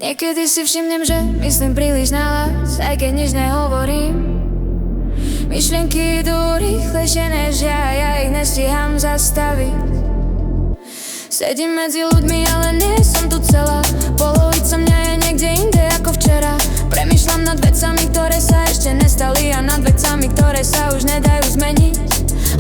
Niekedy si všimnem, že myslím príliš nahlas, aj keď nič nehovorím. Myšlienky idú rýchlejšie než ja ich nestíham zastaviť. Sedím medzi ľuďmi, ale nie som tu celá. Polovica mňa je niekde inde ako včera. Premýšľam nad vecami, ktoré sa ešte nestali, a nad vecami, ktoré sa už nedajú zmeniť.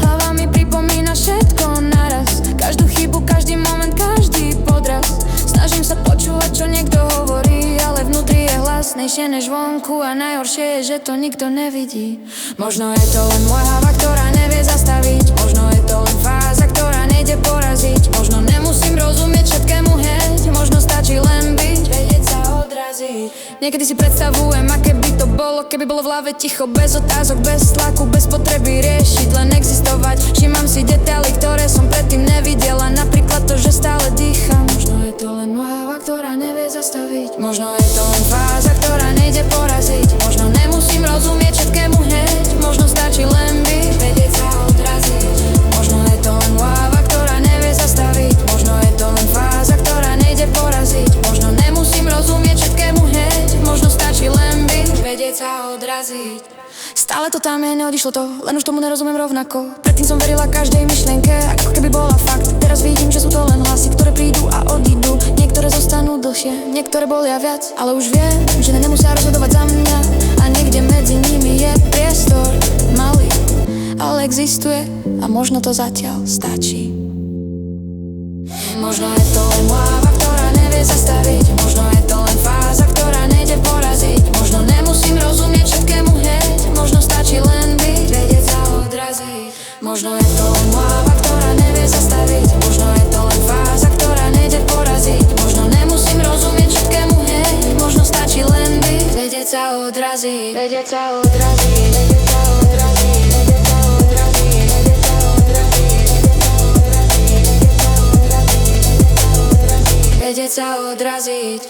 Hlava mi pripomína všetko naraz, každú chybu, každý moment, každý podraz. Snažím sa počúvať, čo niekto hovorí, ale vnútri je hlasnejšie než vonku, a najhoršie je, že to nikto nevidí. Možno je to len moja hlava, ktorá nevie zastaviť. Možno je to len fáza, ktorá nejde poraziť. Možno nemusím rozumieť všetkému hneď, možno stačí len byť, vedieť sa odraziť. Niekedy si predstavujem, aké by to bolo, keby bolo v hlave ticho, bez otázok, bez tlaku, bez potreby riešiť, len existovať. Všímam si detaily, ktoré som predtým nevidela, napríklad to, že stále dýcham. Možno je to len moja hlava, ktorá nevie zastaviť. Možno je to len fáza, ktorá nejde poraziť. Možno nemusím rozumieť všetkému hneď, možno stačí len byť, vedieť sa odraziť. Možno je to len moja hlava, ktorá nevie zastaviť. Možno je to len fáza, ktorá nejde poraziť. Možno nemusím rozumieť všetkému hneď, možno stačí len byť, vedieť sa odraziť. Stále to tam je, neodišlo to, len už tomu nerozumiem rovnako. Predtým som verila každej myšlienke, ako keby bola fakt. Teraz vidím, že sú to len hlasy, ktoré prídu a odídu. Niektoré zostanú dlhšie, niektoré bolia viac, ale už viem, že nemusia rozhodovať za mňa. A niekde medzi nimi je priestor, malý, ale existuje, a možno to zatiaľ stačí. Možno je to len moja hlava, ktorá nevie zastaviť. Možno je to len fáza, ktorá nejde poraziť. Možno nemusím rozumieť všetkému hneď, možno stačí len byť, vedieť sa odraziť. Možno je to len moja hlava, ktorá nevie zastaviť. Možno je to len fáza, ktorá nejde poraziť. Možno nemusím rozumieť všetkému hneď, možno stačí len byť, vedieť sa odraziť. Vedieť sa odraziť, vedieť sa odraziť, vedieť sa odraziť, vedieť sa odraziť, vedieť sa odraziť, vedieť sa odraziť.